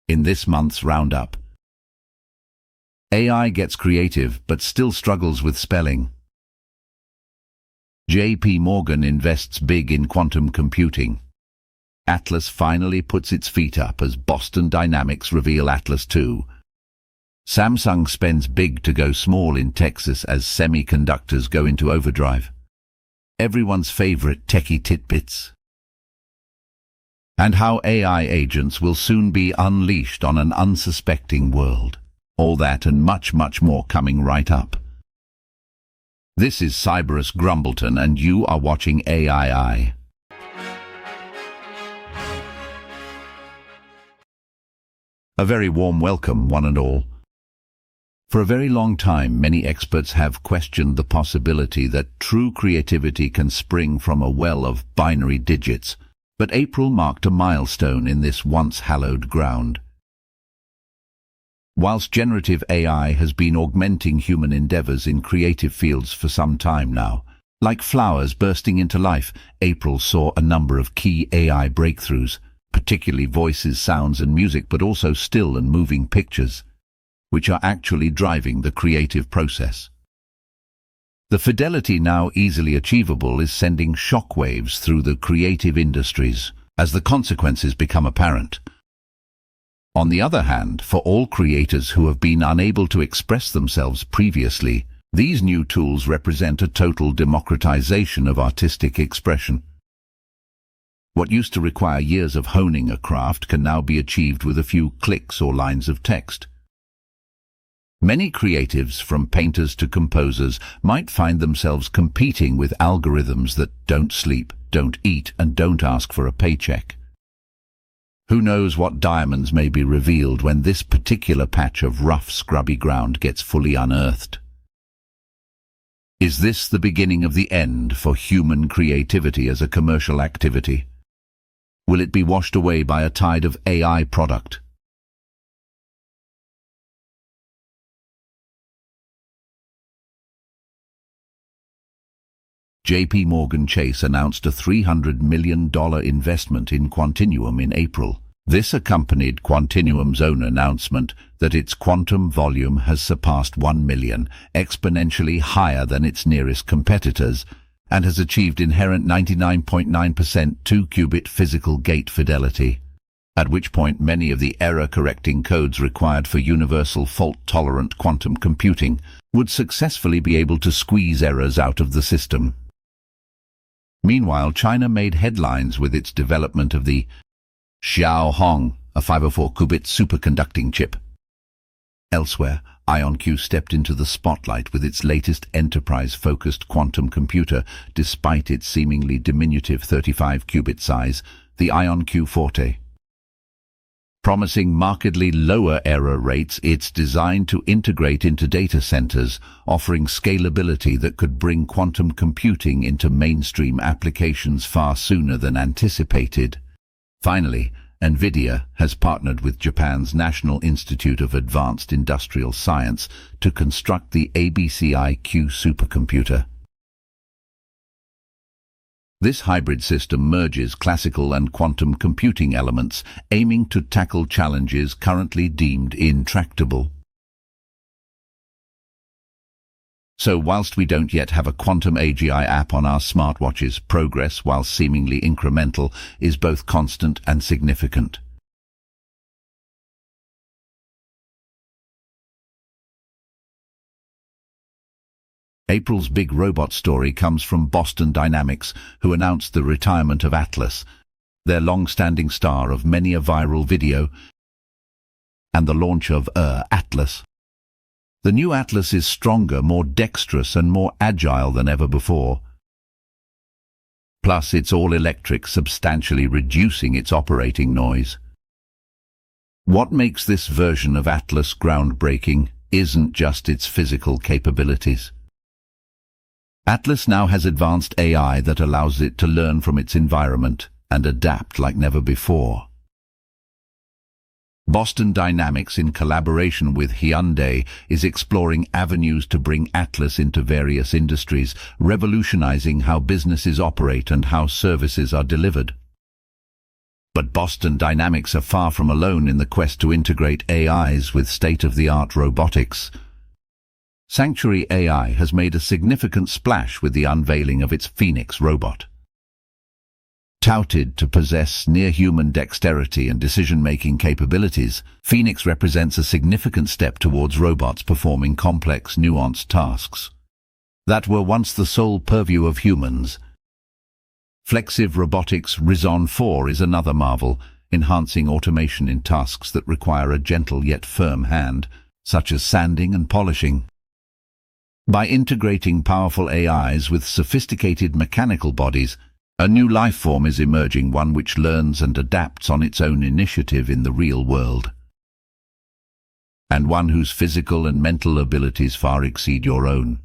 In this month's roundup, AI gets creative but still struggles with spelling. J.P. Morgan invests big in quantum computing. Atlas finally puts its feet up as Boston Dynamics reveal Atlas 2. Samsung spends big to go small in Texas as semiconductors go into overdrive. Everyone's favorite Techie Titbits. And how AI agents will soon be unleashed on an unsuspecting world. All that and much, much more coming right up. This is Cyberus Grumbleton and you are watching AII. A very warm welcome, one and all. For a very long time, many experts have questioned the possibility that true creativity can spring from a well of binary digits, but April marked a milestone in this once hallowed ground. Whilst generative AI has been augmenting human endeavours in creative fields for some time now, like flowers bursting into life, April saw a number of key AI breakthroughs, particularly voices, sounds and music, but also still and moving pictures, which are actually driving the creative process. The fidelity now easily achievable is sending shockwaves through the creative industries as the consequences become apparent. On the other hand, for all creators who have been unable to express themselves previously, these new tools represent a total democratization of artistic expression. What used to require years of honing a craft can now be achieved with a few clicks or lines of text. Many creatives, from painters to composers, might find themselves competing with algorithms that don't sleep, don't eat, and don't ask for a paycheck. Who knows what diamonds may be revealed when this particular patch of rough, scrubby ground gets fully unearthed? Is this the beginning of the end for human creativity as a commercial activity? Will it be washed away by a tide of AI product? J.P. Morgan Chase announced a $300 million investment in Quantinuum in April. This accompanied Quantinuum's own announcement that its quantum volume has surpassed 1 million, exponentially higher than its nearest competitors, and has achieved inherent 99.9% 2-qubit physical gate fidelity, at which point many of the error-correcting codes required for universal fault-tolerant quantum computing would successfully be able to squeeze errors out of the system. Meanwhile, China made headlines with its development of the Xiaohong, a 504-qubit superconducting chip. Elsewhere, IonQ stepped into the spotlight with its latest enterprise-focused quantum computer, despite its seemingly diminutive 35-qubit size, the IonQ Forte. Promising markedly lower error rates, it's designed to integrate into data centers, offering scalability that could bring quantum computing into mainstream applications far sooner than anticipated. Finally, NVIDIA has partnered with Japan's National Institute of Advanced Industrial Science to construct the ABCIQ supercomputer. This hybrid system merges classical and quantum computing elements, aiming to tackle challenges currently deemed intractable. So whilst we don't yet have a quantum AGI app on our smartwatches, progress, while seemingly incremental, is both constant and significant. April's big robot story comes from Boston Dynamics, who announced the retirement of Atlas, their long-standing star of many a viral video, and the launch of Atlas. The new Atlas is stronger, more dexterous and more agile than ever before. Plus, it's all electric, substantially reducing its operating noise. What makes this version of Atlas groundbreaking isn't just its physical capabilities. Atlas now has advanced AI that allows it to learn from its environment and adapt like never before. Boston Dynamics, in collaboration with Hyundai, is exploring avenues to bring Atlas into various industries, revolutionizing how businesses operate and how services are delivered. But Boston Dynamics are far from alone in the quest to integrate AIs with state-of-the-art robotics. Sanctuary AI has made a significant splash with the unveiling of its Phoenix robot. Touted to possess near-human dexterity and decision-making capabilities, Phoenix represents a significant step towards robots performing complex, nuanced tasks that were once the sole purview of humans. Flexive Robotics Rizon 4 is another marvel, enhancing automation in tasks that require a gentle yet firm hand, such as sanding and polishing. By integrating powerful AIs with sophisticated mechanical bodies, a new life form is emerging, one which learns and adapts on its own initiative in the real world, and one whose physical and mental abilities far exceed your own.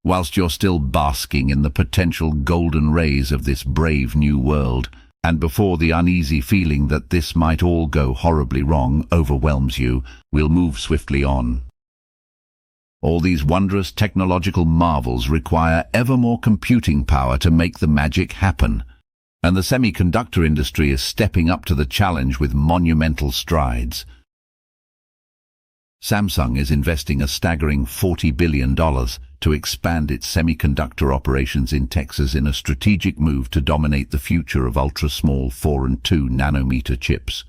Whilst you're still basking in the potential golden rays of this brave new world, and before the uneasy feeling that this might all go horribly wrong overwhelms you, we'll move swiftly on. All these wondrous technological marvels require ever more computing power to make the magic happen, and the semiconductor industry is stepping up to the challenge with monumental strides. Samsung is investing a staggering $40 billion to expand its semiconductor operations in Texas in a strategic move to dominate the future of ultra-small 4 and 2 nanometer chips.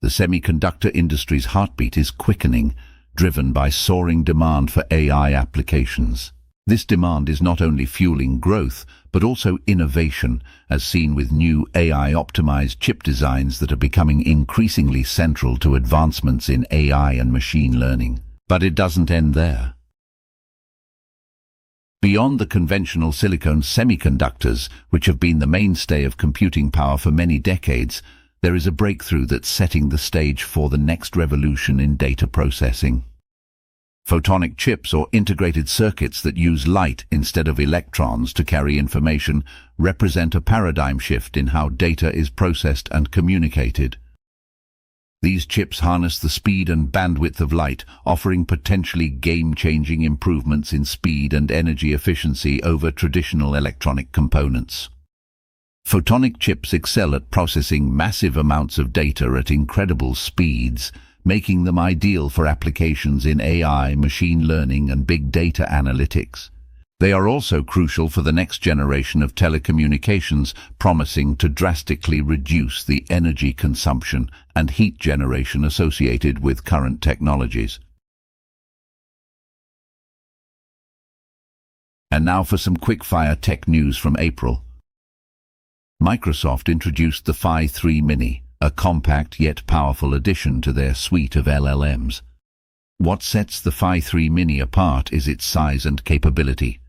The semiconductor industry's heartbeat is quickening, driven by soaring demand for AI applications. This demand is not only fueling growth, but also innovation, as seen with new AI-optimized chip designs that are becoming increasingly central to advancements in AI and machine learning. But it doesn't end there. Beyond the conventional silicon semiconductors, which have been the mainstay of computing power for many decades, there is a breakthrough that's setting the stage for the next revolution in data processing. Photonic chips, or integrated circuits that use light instead of electrons to carry information, represent a paradigm shift in how data is processed and communicated. These chips harness the speed and bandwidth of light, offering potentially game-changing improvements in speed and energy efficiency over traditional electronic components. Photonic chips excel at processing massive amounts of data at incredible speeds, making them ideal for applications in AI, machine learning, and big data analytics. They are also crucial for the next generation of telecommunications, promising to drastically reduce the energy consumption and heat generation associated with current technologies. And now for some quick-fire tech news from April. Microsoft introduced the Phi 3 Mini, a compact yet powerful addition to their suite of LLMs. What sets the Phi 3 Mini apart is its size and capability.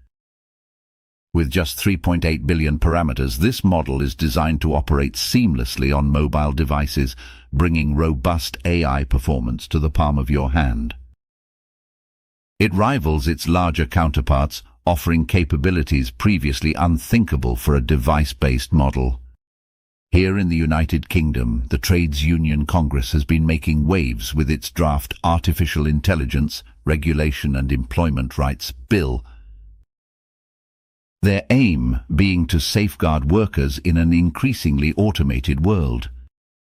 With just 3.8 billion parameters, this model is designed to operate seamlessly on mobile devices, bringing robust AI performance to the palm of your hand. It rivals its larger counterparts, offering capabilities previously unthinkable for a device-based model. Here in the United Kingdom, the Trades Union Congress has been making waves with its draft Artificial Intelligence, Regulation and Employment Rights Bill, their aim being to safeguard workers in an increasingly automated world.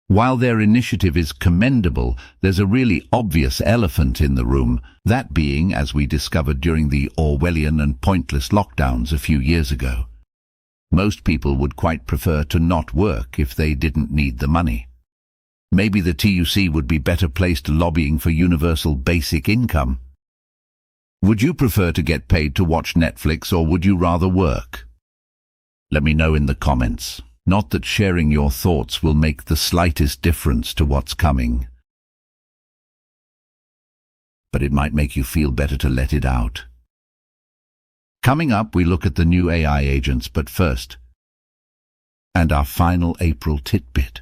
While their initiative is commendable, there's a really obvious elephant in the room, that being, as we discovered during the Orwellian and pointless lockdowns a few years ago, most people would quite prefer to not work if they didn't need the money. Maybe the TUC would be better placed lobbying for universal basic income. Would you prefer to get paid to watch Netflix, or would you rather work? Let me know in the comments. Not that sharing your thoughts will make the slightest difference to what's coming, but it might make you feel better to let it out. Coming up, we look at the new AI agents, but first, and our final April tidbit.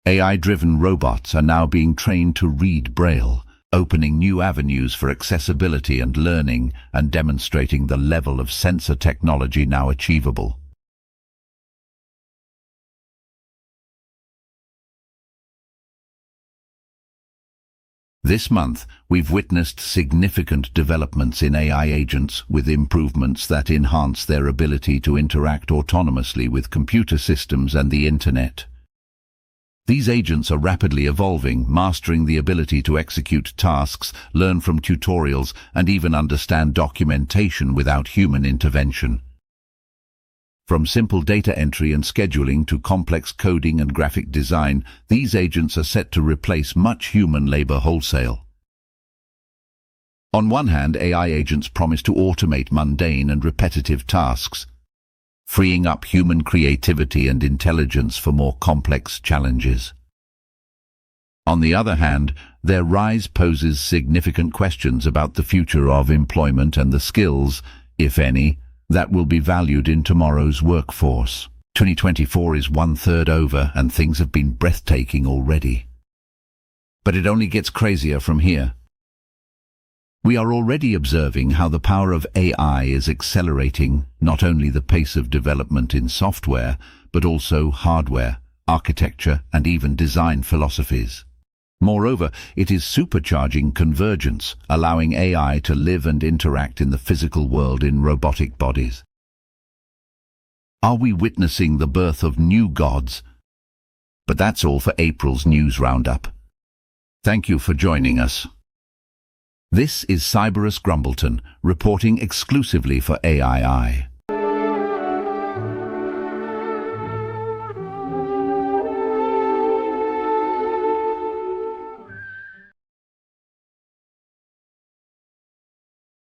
AI-driven robots are now being trained to read Braille, opening new avenues for accessibility and learning and demonstrating the level of sensor technology now achievable. This month, we've witnessed significant developments in AI agents with improvements that enhance their ability to interact autonomously with computer systems and the Internet. These agents are rapidly evolving, mastering the ability to execute tasks, learn from tutorials, and even understand documentation without human intervention. From simple data entry and scheduling to complex coding and graphic design, these agents are set to replace much human labor wholesale. On one hand, AI agents promise to automate mundane and repetitive tasks, freeing up human creativity and intelligence for more complex challenges. On the other hand, their rise poses significant questions about the future of employment and the skills, if any, that will be valued in tomorrow's workforce. 2024 is 1/3 over and things have been breathtaking already. But it only gets crazier from here. We are already observing how the power of AI is accelerating not only the pace of development in software, but also hardware, architecture, and even design philosophies. Moreover, it is supercharging convergence, allowing AI to live and interact in the physical world in robotic bodies. Are we witnessing the birth of new gods? But that's all for April's News Roundup. Thank you for joining us. This is Cyberus Grumbleton, reporting exclusively for AII.